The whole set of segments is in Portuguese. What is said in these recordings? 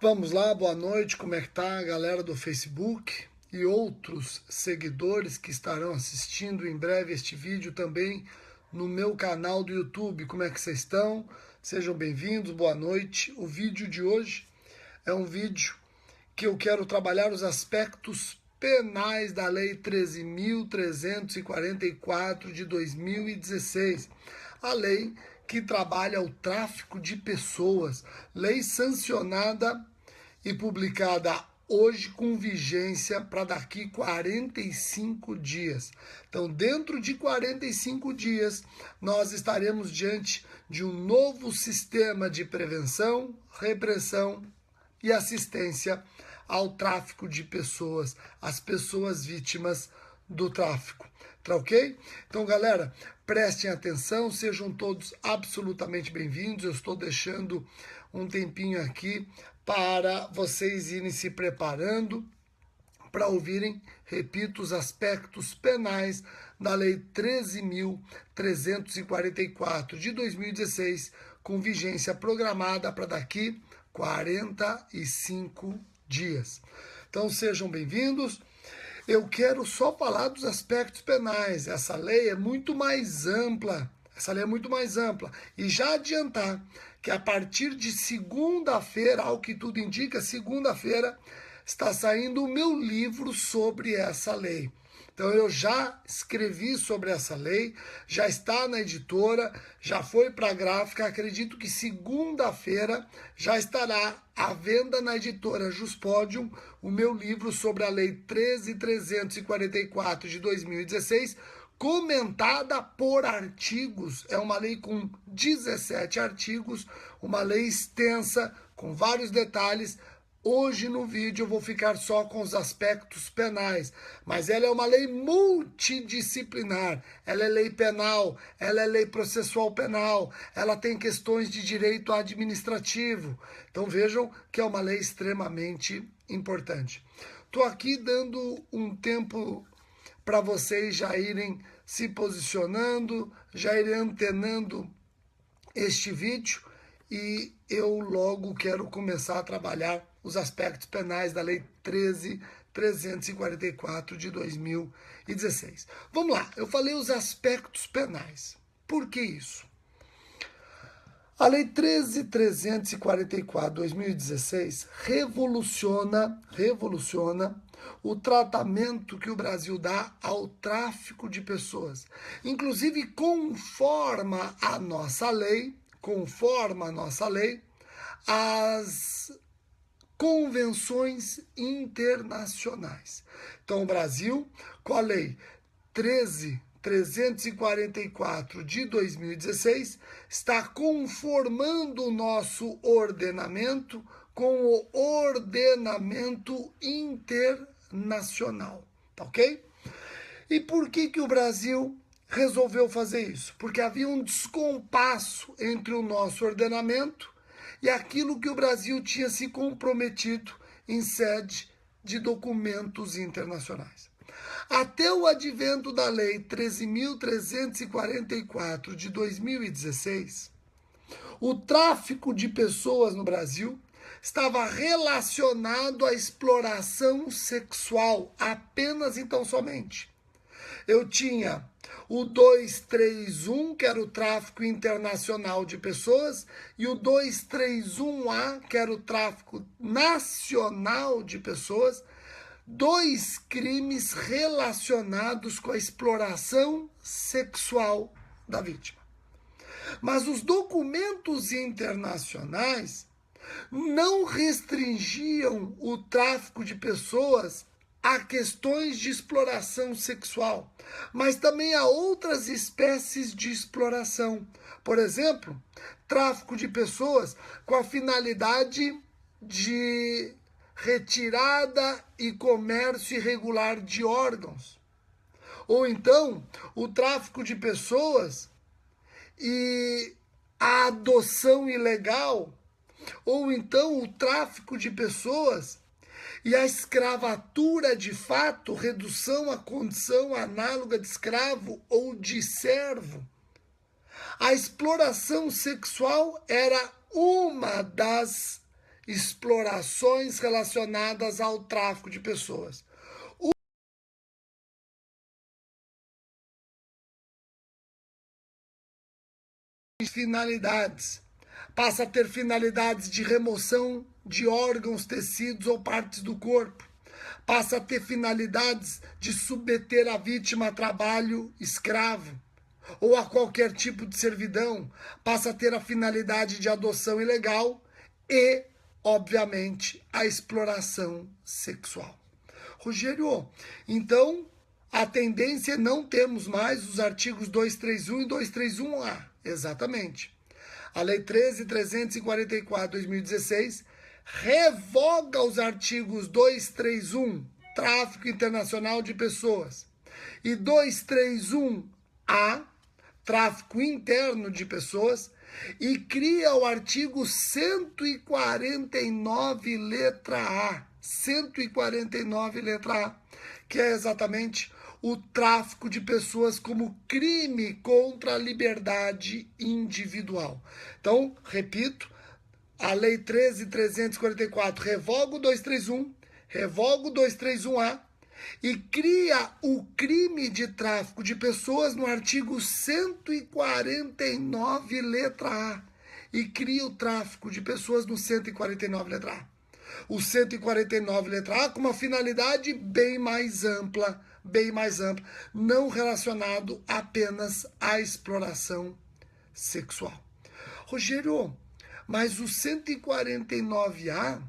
Vamos lá, boa noite, como é que tá a galera do Facebook e outros seguidores que estarão assistindo em breve este vídeo também no meu canal do YouTube. Como é que vocês estão? Sejam bem-vindos, boa noite. O vídeo de hoje é um vídeo que eu quero trabalhar os aspectos penais da Lei 13.344 de 2016, a lei que trabalha o tráfico de pessoas, lei sancionada e publicada hoje com vigência para daqui 45 dias. Então, dentro de 45 dias, nós estaremos diante de um novo sistema de prevenção, repressão e assistência ao tráfico de pessoas, às pessoas vítimas do tráfico. Tá ok? Então, galera, prestem atenção, sejam todos absolutamente bem-vindos. Eu estou deixando um tempinho aqui para vocês irem se preparando para ouvirem, repito, os aspectos penais da Lei 13.344 de 2016, com vigência programada para daqui 45 dias. Então sejam bem-vindos. Eu quero só falar dos aspectos penais. Essa lei é muito mais ampla. E já adiantar que a partir de segunda-feira, ao que tudo indica, segunda-feira, está saindo o meu livro sobre essa lei. Então eu já escrevi sobre essa lei, já está na editora, já foi para a gráfica. Acredito que segunda-feira já estará à venda na editora Juspodium o meu livro sobre a Lei 13.344 de 2016, comentada por artigos. É uma lei com 17 artigos, uma lei extensa, com vários detalhes. Hoje no vídeo eu vou ficar só com os aspectos penais, mas ela é uma lei multidisciplinar. Ela é lei penal, ela é lei processual penal, ela tem questões de direito administrativo. Então vejam que é uma lei extremamente importante. Estou aqui dando um tempo para vocês já irem se posicionando, já irem antenando este vídeo, e eu logo quero começar a trabalhar os aspectos penais da Lei 13.344 de 2016. Vamos lá, eu falei os aspectos penais. Por que isso? A Lei 13.344 de 2016 revoluciona o tratamento que o Brasil dá ao tráfico de pessoas. Inclusive, conforma a nossa lei, as convenções internacionais. Então, o Brasil, com a Lei 13.344 de 2016, está conformando o nosso ordenamento com o ordenamento internacional, tá ok? E por que o Brasil resolveu fazer isso? Porque havia um descompasso entre o nosso ordenamento e aquilo que o Brasil tinha se comprometido em sede de documentos internacionais. Até o advento da Lei 13.344 de 2016, o tráfico de pessoas no Brasil estava relacionado à exploração sexual, apenas e tão somente. Eu tinha o 231, que era o tráfico internacional de pessoas, e o 231A, que era o tráfico nacional de pessoas, dois crimes relacionados com a exploração sexual da vítima. Mas os documentos internacionais não restringiam o tráfico de pessoas a questões de exploração sexual, mas também a outras espécies de exploração. Por exemplo, tráfico de pessoas com a finalidade de retirada e comércio irregular de órgãos. Ou então, o tráfico de pessoas e a adoção ilegal. Ou então, o tráfico de pessoas e a escravatura de fato, redução à condição análoga de escravo ou de servo. A exploração sexual era uma das explorações relacionadas ao tráfico de pessoas. Finalidades. Passa a ter finalidades de remoção de órgãos, tecidos ou partes do corpo. Passa a ter finalidades de submeter a vítima a trabalho escravo ou a qualquer tipo de servidão. Passa a ter a finalidade de adoção ilegal e, obviamente, a exploração sexual. Rogério, então a tendência é não termos mais os artigos 231 e 231A. Exatamente. A Lei 13.344 de 2016 revoga os artigos 231, tráfico internacional de pessoas, e 231A, tráfico interno de pessoas, e cria o artigo 149, letra A. 149, letra A, que é exatamente o tráfico de pessoas como crime contra a liberdade individual. Então, repito, a Lei 13.344 revoga o 231, revoga o 231A e cria o crime de tráfico de pessoas no artigo 149, letra A. E cria o tráfico de pessoas no 149, letra A. O 149, letra A, com uma finalidade bem mais ampla, não relacionado apenas à exploração sexual. Rogério, mas o 149A,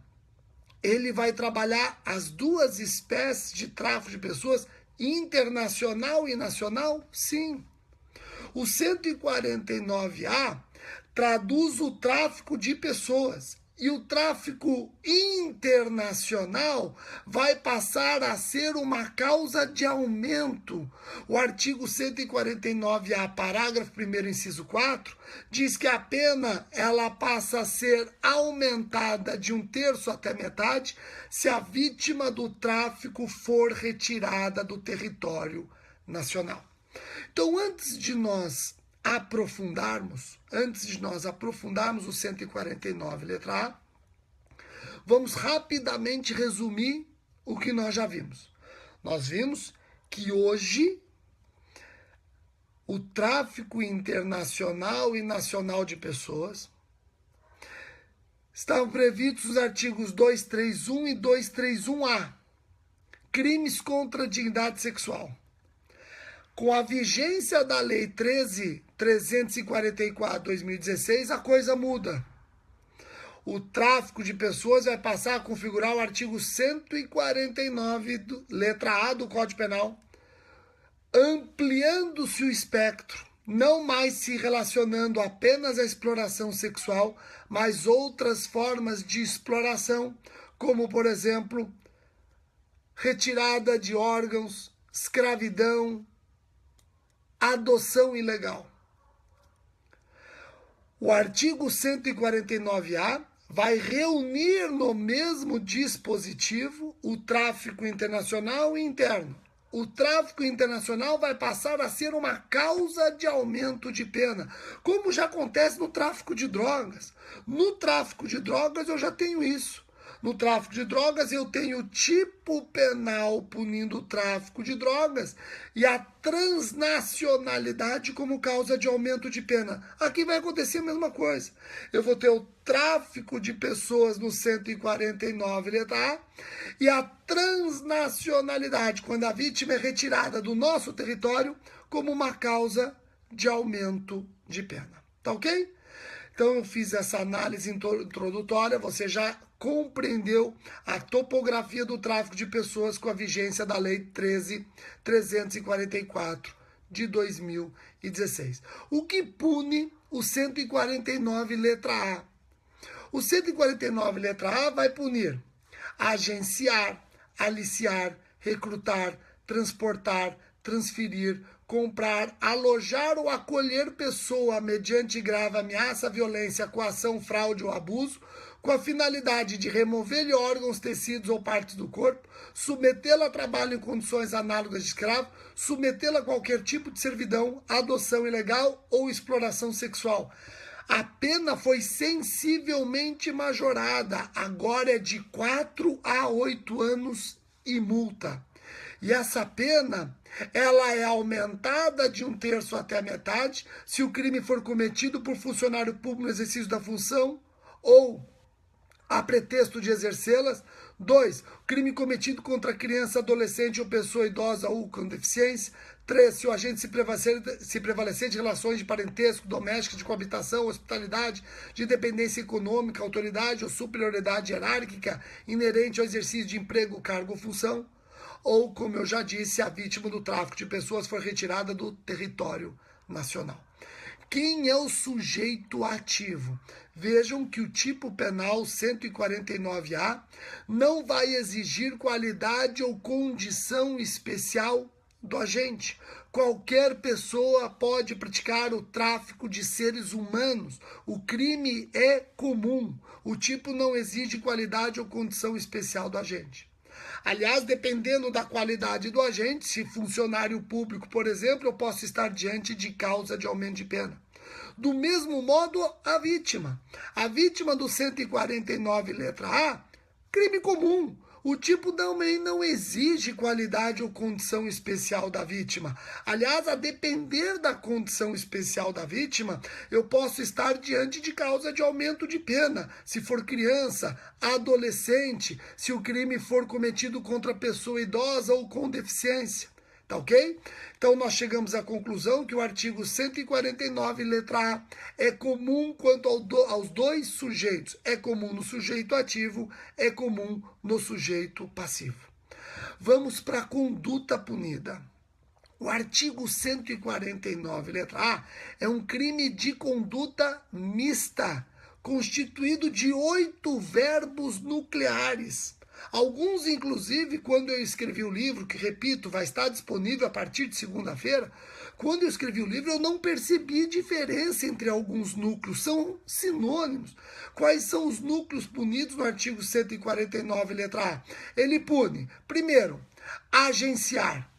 ele vai trabalhar as duas espécies de tráfico de pessoas, internacional e nacional? Sim. O 149A traduz o tráfico de pessoas. E o tráfico internacional vai passar a ser uma causa de aumento. O artigo 149A, parágrafo 1º, inciso 4, diz que a pena ela passa a ser aumentada de 1/3 até metade se a vítima do tráfico for retirada do território nacional. Então, antes de nós aprofundarmos o 149, letra A, vamos rapidamente resumir o que nós já vimos. Nós vimos que hoje o tráfico internacional e nacional de pessoas estavam previstos os artigos 231 e 231A, crimes contra a dignidade sexual. Com a vigência da Lei 13.344 de 2016, a coisa muda. O tráfico de pessoas vai passar a configurar o artigo 149, letra A do Código Penal, ampliando-se o espectro, não mais se relacionando apenas à exploração sexual, mas outras formas de exploração, como, por exemplo, retirada de órgãos, escravidão, adoção ilegal. O artigo 149A vai reunir no mesmo dispositivo o tráfico internacional e interno. O tráfico internacional vai passar a ser uma causa de aumento de pena, como já acontece no tráfico de drogas. No tráfico de drogas eu já tenho isso. No tráfico de drogas eu tenho o tipo penal punindo o tráfico de drogas e a transnacionalidade como causa de aumento de pena. Aqui vai acontecer a mesma coisa. Eu vou ter o tráfico de pessoas no 149, letra A, e a transnacionalidade, quando a vítima é retirada do nosso território, como uma causa de aumento de pena. Tá ok? Então eu fiz essa análise introdutória, você já compreendeu a topografia do tráfico de pessoas com a vigência da Lei 13.344 de 2016. O que pune o 149, letra A? O 149, letra A, vai punir agenciar, aliciar, recrutar, transportar, transferir, comprar, alojar ou acolher pessoa mediante grave ameaça, violência, coação, fraude ou abuso, com a finalidade de remover-lhe órgãos, tecidos ou partes do corpo, submetê-la a trabalho em condições análogas de escravo, submetê-la a qualquer tipo de servidão, adoção ilegal ou exploração sexual. A pena foi sensivelmente majorada, agora é de 4 a 8 anos e multa. E essa pena, ela é aumentada de 1/3 até a metade se o crime for cometido por funcionário público no exercício da função ou a pretexto de exercê-las. 2. Crime cometido contra criança, adolescente ou pessoa idosa ou com deficiência. 3. Se o agente se prevalecer de relações de parentesco, domésticas, de coabitação, hospitalidade, de dependência econômica, autoridade ou superioridade hierárquica inerente ao exercício de emprego, cargo ou função. Ou, como eu já disse, a vítima do tráfico de pessoas foi retirada do território nacional. Quem é o sujeito ativo? Vejam que o tipo penal 149A não vai exigir qualidade ou condição especial do agente. Qualquer pessoa pode praticar o tráfico de seres humanos. O crime é comum. O tipo não exige qualidade ou condição especial do agente. Aliás, dependendo da qualidade do agente, se funcionário público, por exemplo, eu posso estar diante de causa de aumento de pena. Do mesmo modo, a vítima. A vítima do 149, letra A, crime comum. O tipo também não exige qualidade ou condição especial da vítima. Aliás, a depender da condição especial da vítima, eu posso estar diante de causa de aumento de pena, se for criança, adolescente, se o crime for cometido contra pessoa idosa ou com deficiência. Tá ok? Então, nós chegamos à conclusão que o artigo 149, letra A, é comum quanto aos dois sujeitos. É comum no sujeito ativo, é comum no sujeito passivo. Vamos para a conduta punida. O artigo 149, letra A, é um crime de conduta mista, constituído de 8 verbos nucleares. Alguns, inclusive, quando eu escrevi o livro, que, repito, vai estar disponível a partir de segunda-feira, quando eu escrevi o livro, eu não percebi diferença entre alguns núcleos, são sinônimos. Quais são os núcleos punidos no artigo 149, letra A? Ele pune, primeiro, agenciar.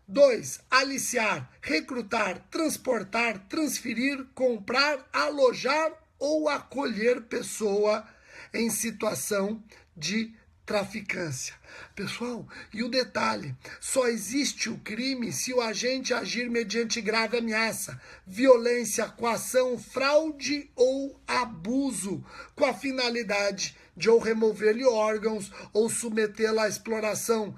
2. Aliciar, recrutar, transportar, transferir, comprar, alojar ou acolher pessoa em situação de traficância. Pessoal, e o detalhe, só existe o crime se o agente agir mediante grave ameaça, violência, coação, fraude ou abuso, com a finalidade de ou remover-lhe órgãos ou submetê-la à exploração,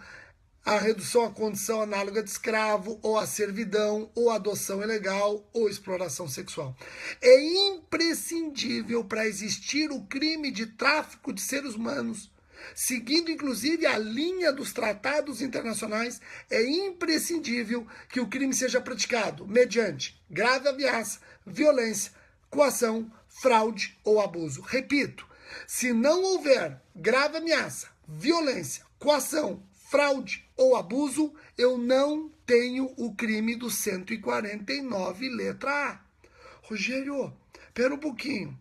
a redução à condição análoga de escravo, ou à servidão, ou adoção ilegal, ou exploração sexual. É imprescindível para existir o crime de tráfico de seres humanos, seguindo inclusive a linha dos tratados internacionais, é imprescindível que o crime seja praticado mediante grave ameaça, violência, coação, fraude ou abuso. Repito, se não houver grave ameaça, violência, coação, fraude ou abuso, eu não tenho o crime do 149, letra A. Rogério, espera um pouquinho.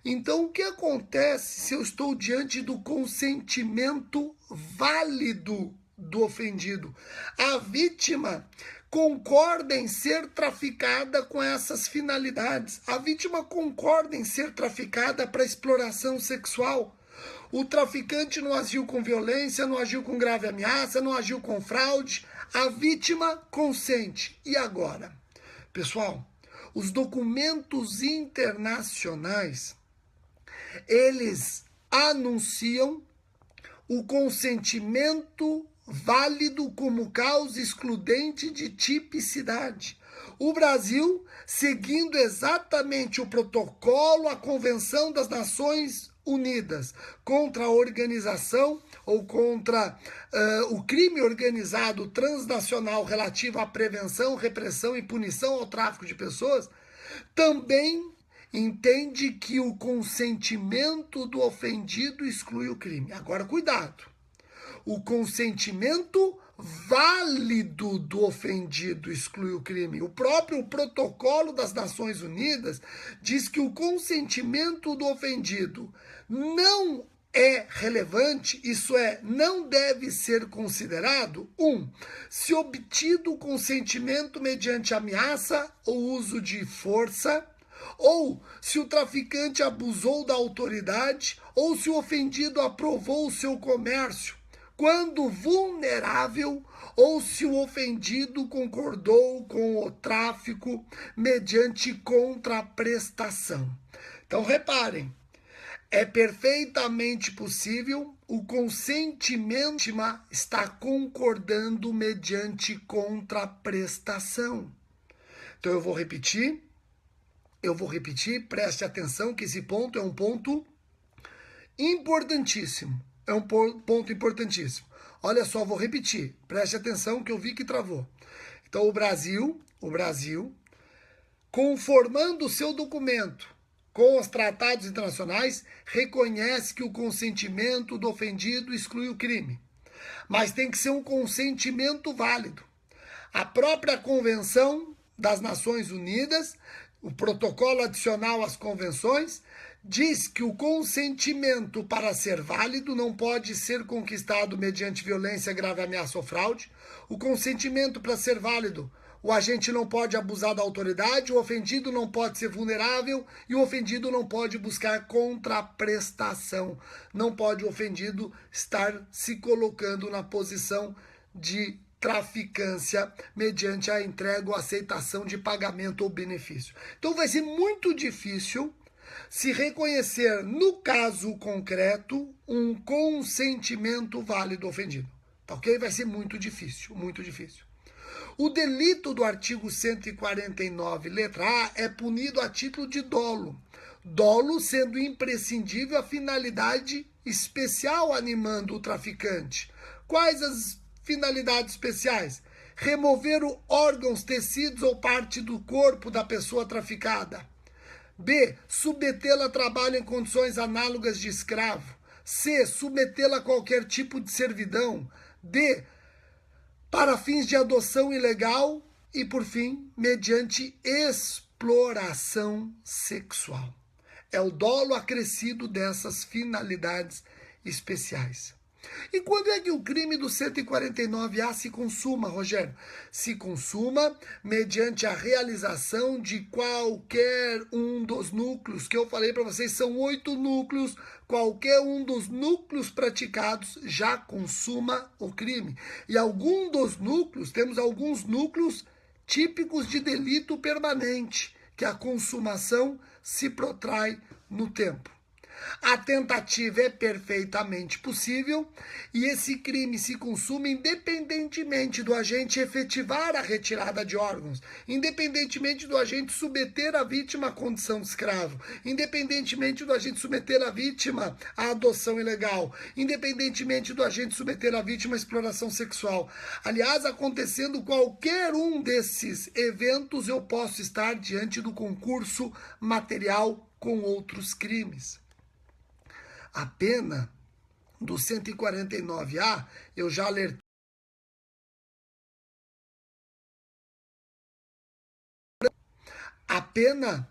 Então, o que acontece se eu estou diante do consentimento válido do ofendido? A vítima concorda em ser traficada com essas finalidades. A vítima concorda em ser traficada para exploração sexual. O traficante não agiu com violência, não agiu com grave ameaça, não agiu com fraude. A vítima consente. E agora? Pessoal, os documentos internacionais, eles anunciam o consentimento válido como causa excludente de tipicidade. O Brasil, seguindo exatamente o protocolo, a Convenção das Nações Unidas contra a organização ou contra o crime organizado transnacional relativo à prevenção, repressão e punição ao tráfico de pessoas, também entende que o consentimento do ofendido exclui o crime. Agora, cuidado. O consentimento válido do ofendido exclui o crime. O próprio protocolo das Nações Unidas diz que o consentimento do ofendido não é relevante, isso é, não deve ser considerado, 1. Se obtido o consentimento mediante ameaça ou uso de força, ou se o traficante abusou da autoridade, ou se o ofendido aprovou o seu comércio, quando vulnerável, ou se o ofendido concordou com o tráfico mediante contraprestação. Então, reparem, é perfeitamente possível o consentimento estar concordando mediante contraprestação. Então, eu vou repetir, preste atenção que esse ponto é um ponto importantíssimo. É um ponto importantíssimo. Olha só, vou repetir. Preste atenção que eu vi que travou. Então, o Brasil, conformando o seu documento com os tratados internacionais, reconhece que o consentimento do ofendido exclui o crime. Mas tem que ser um consentimento válido. A própria Convenção das Nações Unidas, o protocolo adicional às convenções, diz que o consentimento para ser válido não pode ser conquistado mediante violência, grave ameaça ou fraude. O consentimento para ser válido, o agente não pode abusar da autoridade, o ofendido não pode ser vulnerável e o ofendido não pode buscar contraprestação. Não pode o ofendido estar se colocando na posição de traficância mediante a entrega ou aceitação de pagamento ou benefício. Então vai ser muito difícil se reconhecer, no caso concreto, um consentimento válido ofendido. Tá ok? Vai ser muito difícil, muito difícil. O delito do artigo 149, letra A, é punido a título de dolo. Dolo sendo imprescindível a finalidade especial animando o traficante. Quais as finalidades especiais? Remover órgãos, tecidos ou parte do corpo da pessoa traficada. B. Submetê-la a trabalho em condições análogas de escravo. C. Submetê-la a qualquer tipo de servidão. D. Para fins de adoção ilegal. E, por fim, mediante exploração sexual. É o dolo acrescido dessas finalidades especiais. E quando é que o crime do 149A se consuma, Rogério? Se consuma mediante a realização de qualquer um dos núcleos, que eu falei para vocês, são 8 núcleos, qualquer um dos núcleos praticados já consuma o crime. E temos alguns núcleos típicos de delito permanente, que a consumação se protrai no tempo. A tentativa é perfeitamente possível e esse crime se consuma independentemente do agente efetivar a retirada de órgãos, independentemente do agente submeter a vítima à condição de escravo, independentemente do agente submeter a vítima à adoção ilegal, independentemente do agente submeter a vítima à exploração sexual. Aliás, acontecendo qualquer um desses eventos, eu posso estar diante do concurso material com outros crimes. A pena do 149A, eu já alertei. A pena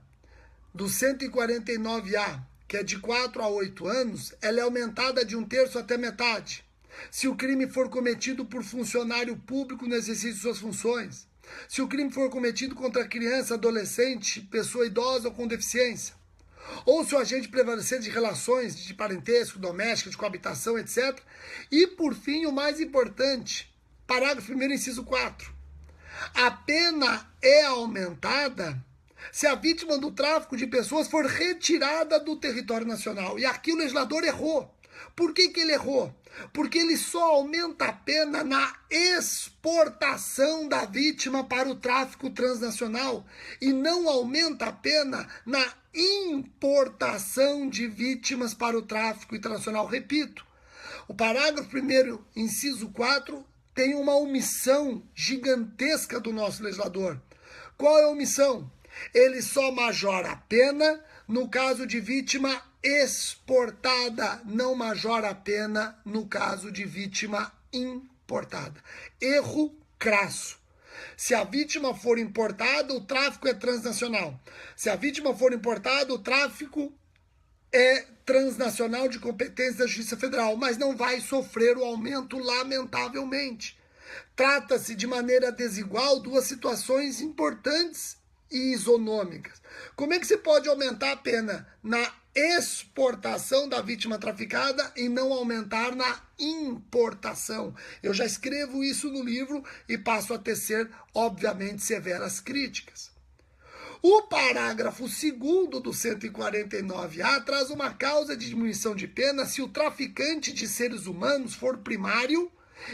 do 149A, que é de 4 a 8 anos, ela é aumentada de 1/3 até metade. Se o crime for cometido por funcionário público no exercício de suas funções. Se o crime for cometido contra criança, adolescente, pessoa idosa ou com deficiência. Ou se o agente prevalecer de relações de parentesco, doméstico, de coabitação, etc. E, por fim, o mais importante, parágrafo 1º, inciso 4. A pena é aumentada se a vítima do tráfico de pessoas for retirada do território nacional. E aqui o legislador errou. Por que ele errou? Porque ele só aumenta a pena na exportação da vítima para o tráfico transnacional e não aumenta a pena na importação de vítimas para o tráfico internacional. Repito, o parágrafo 1º, inciso 4, tem uma omissão gigantesca do nosso legislador. Qual é a omissão? Ele só majora a pena no caso de vítima exportada, não majora a pena no caso de vítima importada. Erro crasso. Se a vítima for importada, o tráfico é transnacional. Se a vítima for importada, o tráfico é transnacional de competência da Justiça Federal, mas não vai sofrer o aumento, lamentavelmente. Trata-se de maneira desigual duas situações importantes isonômicas. Como é que se pode aumentar a pena na exportação da vítima traficada e não aumentar na importação? Eu já escrevo isso no livro e passo a tecer, obviamente, severas críticas. O parágrafo 2º do 149-A traz uma causa de diminuição de pena se o traficante de seres humanos for primário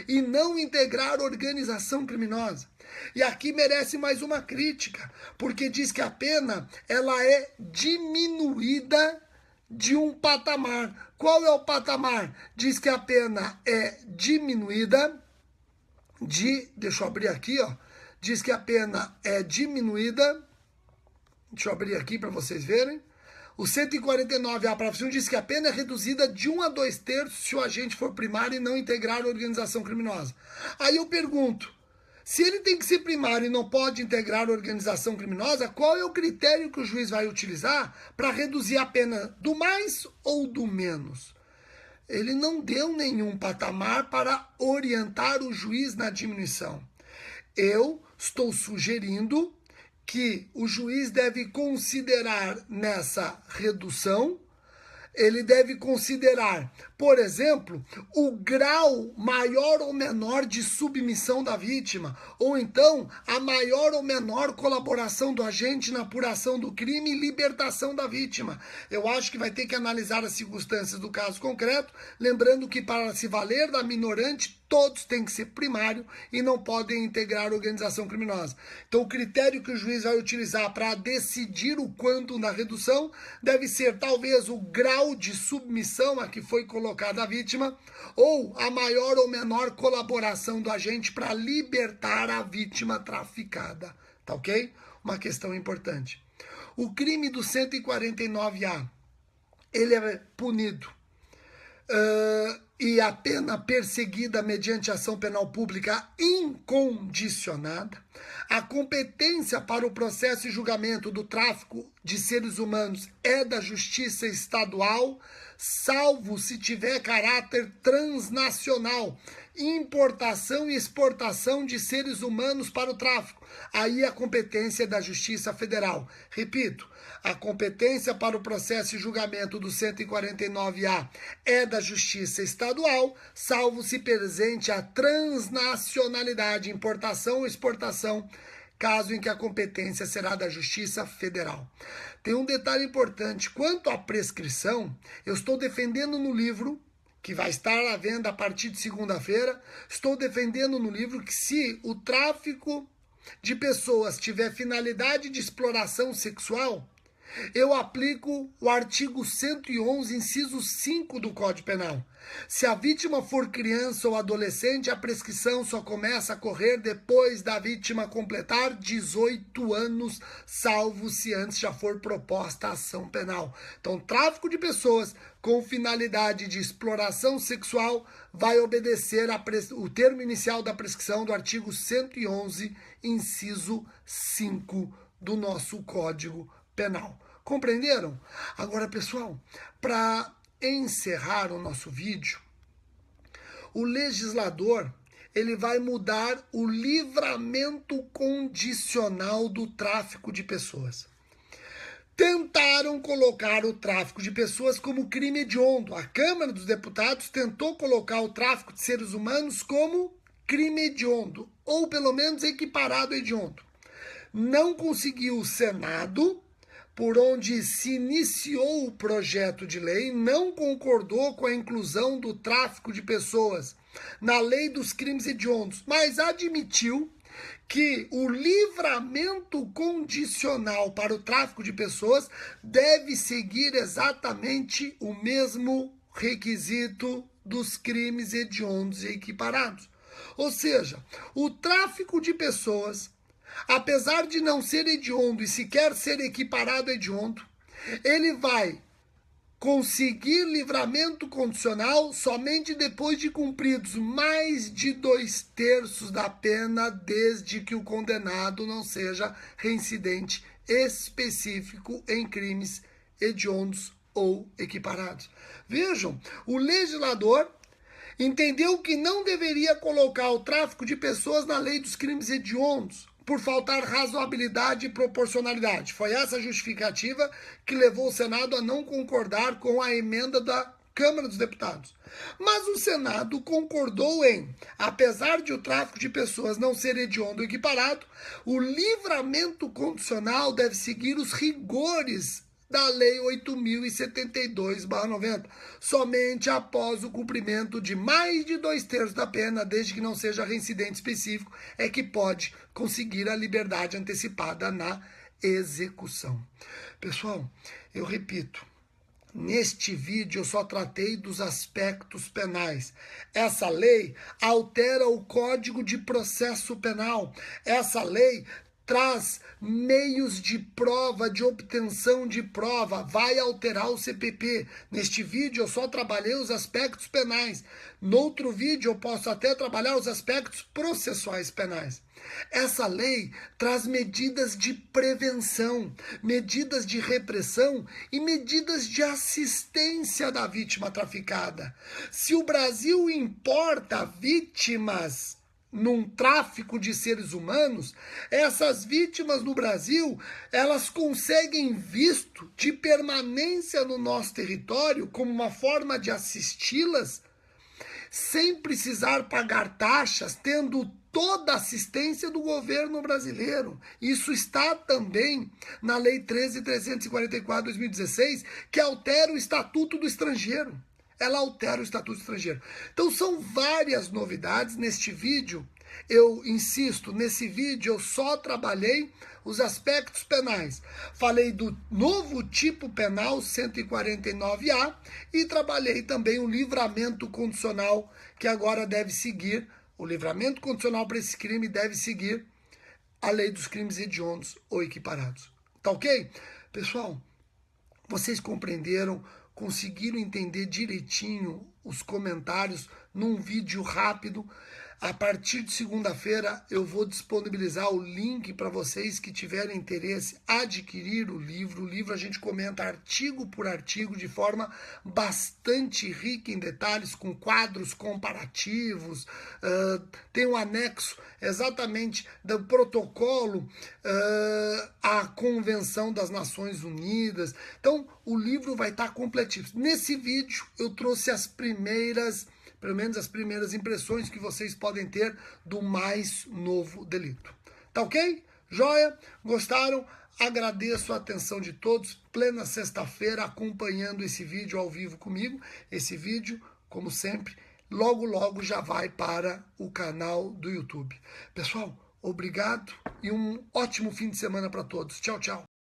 e não integrar organização criminosa. E aqui merece mais uma crítica, porque diz que a pena ela é diminuída de um patamar. Qual é o patamar? Diz que a pena é diminuída deixa eu abrir aqui, ó. Diz que a pena é diminuída. Deixa eu abrir aqui para vocês verem. O 149A, parágrafo 1, diz que a pena é reduzida de 1 a 2/3 se o agente for primário e não integrar a organização criminosa. Aí eu pergunto, se ele tem que ser primário e não pode integrar a organização criminosa, qual é o critério que o juiz vai utilizar para reduzir a pena do mais ou do menos? Ele não deu nenhum patamar para orientar o juiz na diminuição. Eu estou sugerindo que o juiz deve considerar nessa redução, ele deve considerar, por exemplo, o grau maior ou menor de submissão da vítima, ou então a maior ou menor colaboração do agente na apuração do crime e libertação da vítima. Eu acho que vai ter que analisar as circunstâncias do caso concreto, lembrando que para se valer da minorante, todos têm que ser primário e não podem integrar a organização criminosa. Então, o critério que o juiz vai utilizar para decidir o quanto na redução deve ser talvez o grau de submissão a que foi colocada a vítima ou a maior ou menor colaboração do agente para libertar a vítima traficada. Tá ok? Uma questão importante. O crime do 149A, ele é punido e a pena perseguida mediante ação penal pública incondicionada, a competência para o processo e julgamento do tráfico de seres humanos é da Justiça Estadual, salvo se tiver caráter transnacional, importação e exportação de seres humanos para o tráfico. Aí a competência é da Justiça Federal. Repito, a competência para o processo e julgamento do 149A é da Justiça Estadual, salvo se presente a transnacionalidade, importação ou exportação, caso em que a competência será da Justiça Federal. Tem um detalhe importante, quanto à prescrição, eu estou defendendo no livro, que vai estar à venda a partir de segunda-feira, estou defendendo no livro que se o tráfico de pessoas tiver finalidade de exploração sexual, eu aplico o artigo 111, inciso 5 do Código Penal. Se a vítima for criança ou adolescente, a prescrição só começa a correr depois da vítima completar 18 anos, salvo se antes já for proposta a ação penal. Então, tráfico de pessoas com finalidade de exploração sexual vai obedecer o termo inicial da prescrição do artigo 111, inciso 5 do nosso Código Penal. Compreenderam? Agora, pessoal, para encerrar o nosso vídeo, o legislador ele vai mudar o livramento condicional do tráfico de pessoas. Tentaram colocar o tráfico de pessoas como crime hediondo. A Câmara dos Deputados tentou colocar o tráfico de seres humanos como crime hediondo, ou pelo menos equiparado a hediondo. Não conseguiu o Senado, por onde se iniciou o projeto de lei, não concordou com a inclusão do tráfico de pessoas na lei dos crimes hediondos, mas admitiu que o livramento condicional para o tráfico de pessoas deve seguir exatamente o mesmo requisito dos crimes hediondos e equiparados. Ou seja, o tráfico de pessoas, apesar de não ser hediondo e sequer ser equiparado a hediondo, ele vai conseguir livramento condicional somente depois de cumpridos mais de 2/3 da pena, desde que o condenado não seja reincidente específico em crimes hediondos ou equiparados. Vejam, o legislador entendeu que não deveria colocar o tráfico de pessoas na lei dos crimes hediondos, por faltar razoabilidade e proporcionalidade. Foi essa a justificativa que levou o Senado a não concordar com a emenda da Câmara dos Deputados. Mas o Senado concordou em, apesar de o tráfico de pessoas não ser hediondo ou equiparado, o livramento condicional deve seguir os rigores da Lei 8.072/90, somente após o cumprimento de mais de 2/3 da pena, desde que não seja reincidente específico, é que pode conseguir a liberdade antecipada na execução. Pessoal, eu repito, neste vídeo eu só tratei dos aspectos penais. Essa lei altera o Código de Processo Penal. Essa lei traz meios de prova, de obtenção de prova, vai alterar o CPP. Neste vídeo eu só trabalhei os aspectos penais. No outro vídeo eu posso até trabalhar os aspectos processuais penais. Essa lei traz medidas de prevenção, medidas de repressão e medidas de assistência da vítima traficada. Se o Brasil importa vítimas num tráfico de seres humanos, essas vítimas no Brasil, elas conseguem visto de permanência no nosso território como uma forma de assisti-las, sem precisar pagar taxas, tendo toda a assistência do governo brasileiro. Isso está também na Lei 13.344/2016, que altera o Estatuto do Estrangeiro. Ela altera o Estatuto do Estrangeiro. Então são várias novidades neste vídeo. Eu insisto, nesse vídeo eu só trabalhei os aspectos penais. Falei do novo tipo penal 149A e trabalhei também o livramento condicional que agora deve seguir. O livramento condicional para esse crime deve seguir a lei dos crimes hediondos ou equiparados. Tá ok? Pessoal, vocês compreenderam, conseguiram entender direitinho os comentários num vídeo rápido. A partir de segunda-feira eu vou disponibilizar o link para vocês que tiverem interesse adquirir o livro. O livro a gente comenta artigo por artigo de forma bastante rica em detalhes, com quadros comparativos. Tem um anexo exatamente do protocolo à Convenção das Nações Unidas. Então o livro vai estar completíssimo. Nesse vídeo eu trouxe pelo menos as primeiras impressões que vocês podem ter do mais novo delito. Tá ok? Joia? Gostaram? Agradeço a atenção de todos. Plena sexta-feira acompanhando esse vídeo ao vivo comigo. Esse vídeo, como sempre, logo já vai para o canal do YouTube. Pessoal, obrigado e um ótimo fim de semana para todos. Tchau, tchau.